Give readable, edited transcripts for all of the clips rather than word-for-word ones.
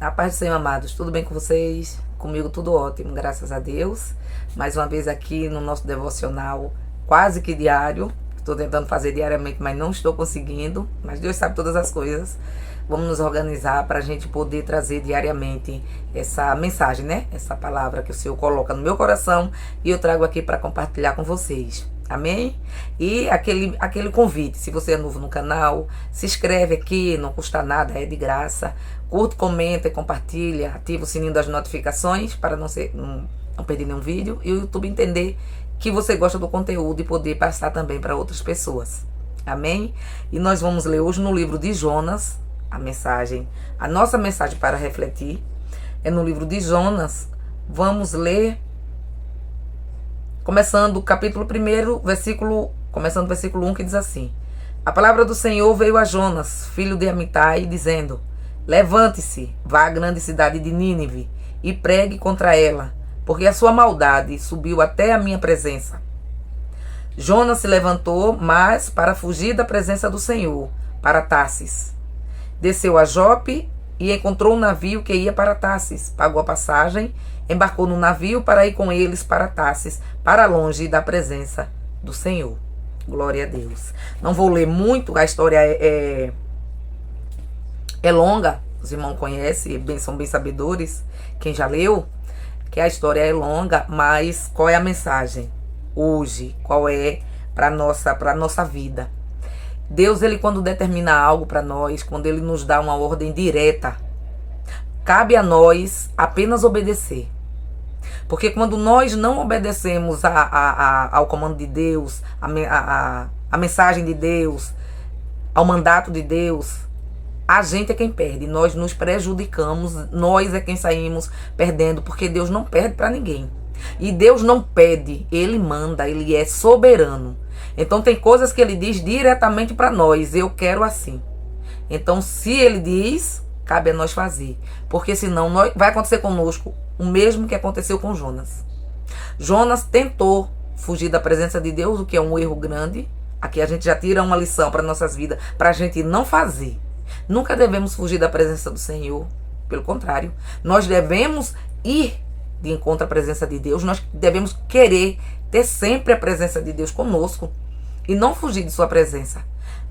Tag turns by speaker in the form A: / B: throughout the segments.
A: A paz do Senhor, amados, tudo bem com vocês? Comigo tudo ótimo, graças a Deus. Mais uma vez aqui no nosso devocional, quase que diário. Estou tentando fazer diariamente, mas não estou conseguindo. Mas Deus sabe todas as coisas. Vamos nos organizar para a gente poder trazer diariamente essa mensagem, né? Essa palavra que o Senhor coloca no meu coração e eu trago aqui para compartilhar com vocês. Amém? E aquele convite, se você é novo no canal, se inscreve aqui, não custa nada, é de graça. Curta, comenta e compartilha, ativa o sininho das notificações para não perder nenhum vídeo e o YouTube entender que você gosta do conteúdo e poder passar também para outras pessoas. Amém? E nós vamos ler hoje no livro de Jonas, a nossa mensagem para refletir é no livro de Jonas. Vamos ler começando o capítulo 1, começando o versículo 1, que diz assim: A palavra do Senhor veio a Jonas, filho de Amitai, dizendo: Levante-se, vá à grande cidade de Nínive e pregue contra ela, porque a sua maldade subiu até a minha presença. Jonas se levantou, mas para fugir da presença do Senhor, para Tarsis. Desceu a Jope e encontrou um navio que ia para Tarsis. Pagou a passagem, embarcou no navio para ir com eles para Tarsis, para longe da presença do Senhor. Glória a Deus. Não vou ler muito, a história é longa, os irmãos conhecem, são bem sabedores, quem já leu, que a história é longa, mas qual é a mensagem hoje? Qual é para a nossa vida? Deus, ele quando determina algo para nós, quando ele nos dá uma ordem direta, cabe a nós apenas obedecer. Porque quando nós não obedecemos ao comando de Deus, a mensagem de Deus, ao mandato de Deus, a gente é quem perde, nós nos prejudicamos, nós é quem saímos perdendo, porque Deus não perde para ninguém. E Deus não pede, Ele manda, Ele é soberano. Então tem coisas que Ele diz diretamente para nós, eu quero assim. Então se Ele diz, cabe a nós fazer, porque senão vai acontecer conosco o mesmo que aconteceu com Jonas. Jonas tentou fugir da presença de Deus, o que é um erro grande. Aqui a gente já tira uma lição para nossas vidas, para a gente não fazer. Nunca devemos fugir da presença do Senhor. Pelo contrário, nós devemos ir de encontro à presença de Deus. Nós devemos querer ter sempre a presença de Deus conosco e não fugir de sua presença.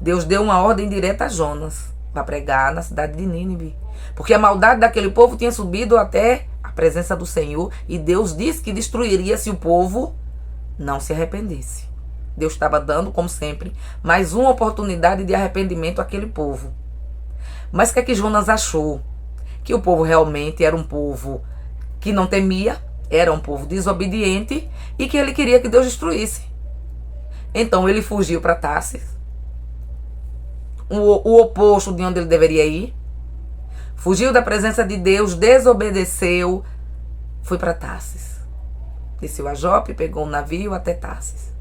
A: Deus deu uma ordem direta a Jonas para pregar na cidade de Nínive, porque a maldade daquele povo tinha subido até a presença do Senhor e Deus disse que destruiria se o povo não se arrependesse. Deus estava dando, como sempre, mais uma oportunidade de arrependimento àquele povo. Mas o que é que Jonas achou? Que o povo realmente era um povo que não temia, era um povo desobediente e que ele queria que Deus destruísse. Então ele fugiu para Tarsis, o oposto de onde ele deveria ir. Fugiu da presença de Deus, desobedeceu, foi para Tarsis. Desceu a Jope, pegou um navio até Tarsis.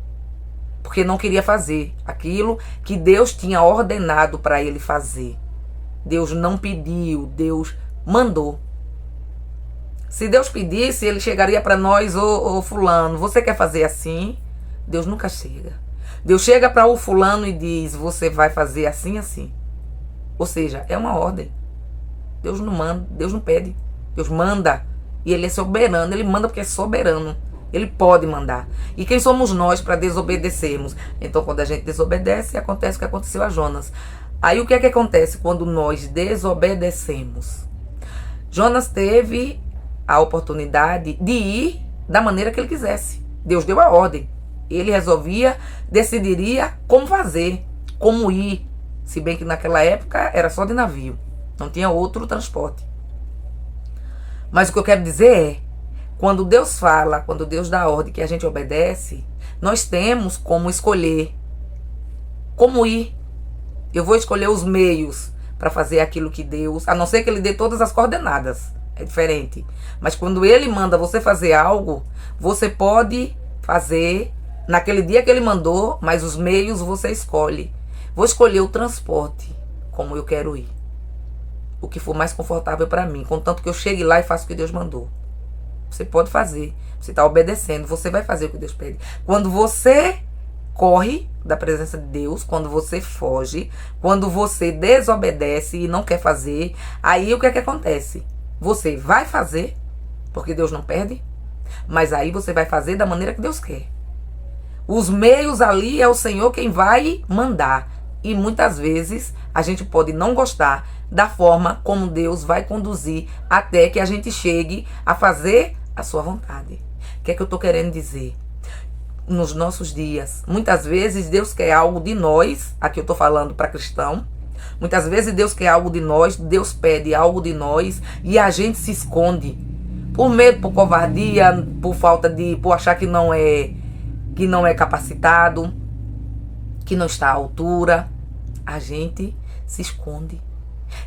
A: Porque não queria fazer aquilo que Deus tinha ordenado para ele fazer. Deus não pediu, Deus mandou. Se Deus pedisse, ele chegaria para nós, ô fulano, você quer fazer assim? Deus nunca chega. Deus chega para o fulano e diz, você vai fazer assim, assim. Ou seja, é uma ordem. Deus não manda, Deus não pede. Deus manda. E ele é soberano, ele manda porque é soberano. Ele pode mandar. E quem somos nós para desobedecermos? Então, quando a gente desobedece, acontece o que aconteceu a Jonas. Aí o que é que acontece quando nós desobedecemos? Jonas teve a oportunidade de ir da maneira que ele quisesse. Deus deu a ordem. Ele decidiria como fazer, como ir. Se bem que naquela época era só de navio. Não tinha outro transporte. Mas o que eu quero dizer é, quando Deus fala, quando Deus dá a ordem que a gente obedece, nós temos como escolher como ir. Eu vou escolher os meios para fazer aquilo que Deus, a não ser que Ele dê todas as coordenadas, é diferente. Mas quando Ele manda você fazer algo, você pode fazer naquele dia que Ele mandou, mas os meios você escolhe. Vou escolher o transporte, como eu quero ir. O que for mais confortável para mim, contanto que eu chegue lá e faça o que Deus mandou. Você pode fazer, você está obedecendo, você vai fazer o que Deus pede. Quando você corre da presença de Deus, quando você foge, quando você desobedece e não quer fazer, aí o que é que acontece? você vai fazer, porque Deus não perde, mas aí você vai fazer da maneira que Deus quer. Os meios ali é o Senhor quem vai mandar. E muitas vezes a gente pode não gostar da forma como Deus vai conduzir até que a gente chegue a fazer a sua vontade. O que é que eu estou querendo dizer? Nos nossos dias, muitas vezes Deus quer algo de nós, aqui eu estou falando para cristão, muitas vezes Deus quer algo de nós, Deus pede algo de nós e a gente se esconde. Por medo, por covardia, por falta de, por achar que não é capacitado, que não está à altura, a gente se esconde.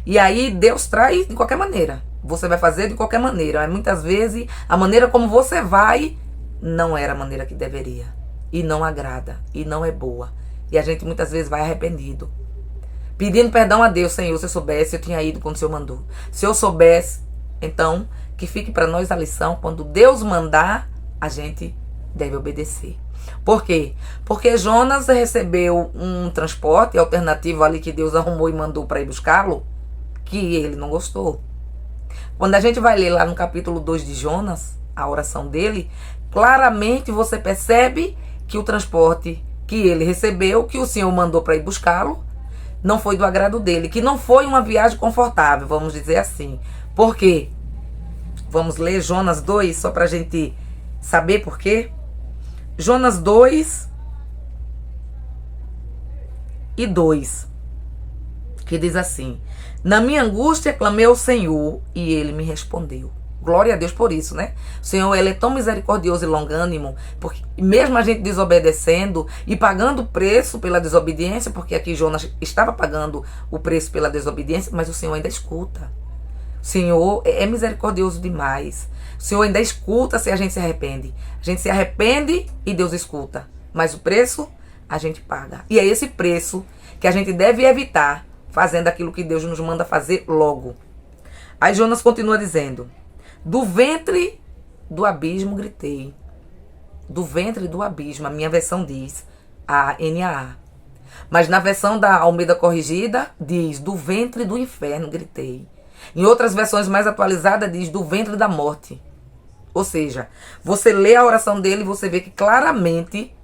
A: E aí Deus traz de qualquer maneira. Você vai fazer de qualquer maneira. Mas muitas vezes a maneira como você vai não era a maneira que deveria. E não agrada. E não é boa. E a gente muitas vezes vai arrependido. Pedindo perdão a Deus. Senhor, se eu soubesse, eu tinha ido quando o Senhor mandou. Se eu soubesse, então, que fique para nós a lição. Quando Deus mandar, a gente deve obedecer. Por quê? Porque Jonas recebeu um transporte alternativo ali que Deus arrumou e mandou para ir buscá-lo, que ele não gostou. Quando a gente vai ler lá no capítulo 2 de Jonas, a oração dele, claramente você percebe que o transporte que ele recebeu, que o Senhor mandou para ir buscá-lo, não foi do agrado dele, que não foi uma viagem confortável, vamos dizer assim. Por quê? Vamos ler Jonas 2, só para a gente saber por quê. Jonas 2 e 2, que diz assim: na minha angústia clamei ao Senhor e ele me respondeu. Glória a Deus por isso, né? O Senhor, ele é tão misericordioso e longânimo, porque mesmo a gente desobedecendo e pagando o preço pela desobediência, porque aqui Jonas estava pagando o preço pela desobediência, mas o Senhor ainda escuta. O Senhor é misericordioso demais. O Senhor ainda escuta se a gente se arrepende. A gente se arrepende e Deus escuta. Mas o preço a gente paga. E é esse preço que a gente deve evitar fazendo aquilo que Deus nos manda fazer logo. Aí Jonas continua dizendo: do ventre do abismo gritei. Do ventre do abismo, a minha versão diz a NAA. Mas na versão da Almeida Corrigida diz: do ventre do inferno gritei. Em outras versões mais atualizadas diz: do ventre da morte. Ou seja, você lê a oração dele e você vê que claramente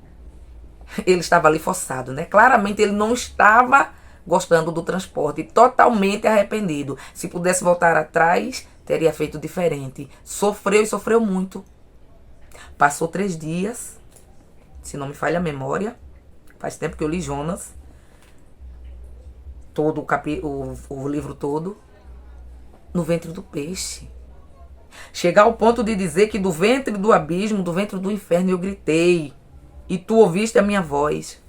A: ele estava ali forçado, né? Claramente ele não estava gostando do transporte, totalmente arrependido. Se pudesse voltar atrás, teria feito diferente. Sofreu e sofreu muito. Passou 3 dias, se não me falha a memória, faz tempo que eu li Jonas, todo o livro todo, no ventre do peixe. Chegar ao ponto de dizer que do ventre do abismo, do ventre do inferno eu gritei, e tu ouviste a minha voz.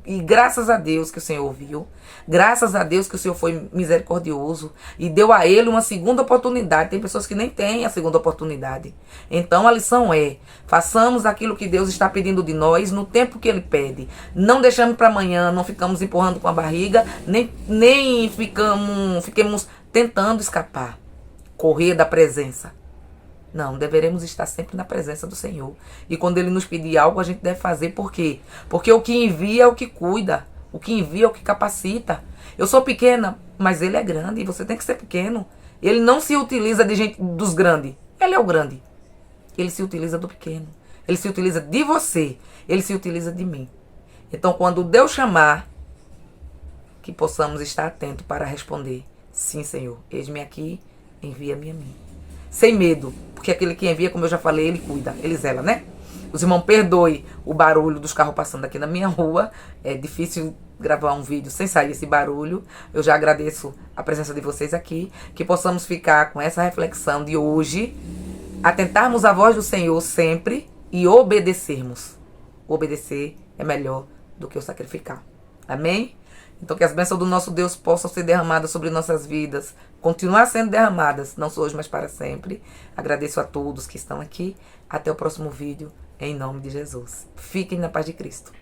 A: E graças a Deus que o Senhor ouviu, graças a Deus que o Senhor foi misericordioso e deu a ele uma segunda oportunidade. Tem pessoas que nem têm a segunda oportunidade. Então a lição é: façamos aquilo que Deus está pedindo de nós no tempo que ele pede. Não deixamos para amanhã, não ficamos empurrando com a barriga, nem fiquemos tentando escapar, correr da presença. Não, deveremos estar sempre na presença do Senhor. E quando ele nos pedir algo, a gente deve fazer. Por quê? Porque o que envia é o que cuida. O que envia é o que capacita. Eu sou pequena, mas ele é grande. E você tem que ser pequeno. Ele não se utiliza de gente dos grandes. Ele é o grande. Ele se utiliza do pequeno. Ele se utiliza de você. Ele se utiliza de mim. Então, quando Deus chamar, que possamos estar atentos para responder: sim, Senhor, eis-me aqui, envia-me a mim. Sem medo, porque aquele que envia, como eu já falei, ele cuida, ele zela, né? Os irmãos, perdoe o barulho dos carros passando aqui na minha rua. É difícil gravar um vídeo sem sair esse barulho. Eu já agradeço a presença de vocês aqui. Que possamos ficar com essa reflexão de hoje, atentarmos à voz do Senhor sempre e obedecermos. Obedecer é melhor do que o sacrificar. Amém? Então que as bênçãos do nosso Deus possam ser derramadas sobre nossas vidas, continuar sendo derramadas, não só hoje, mas para sempre. Agradeço a todos que estão aqui. Até o próximo vídeo, em nome de Jesus. Fiquem na paz de Cristo.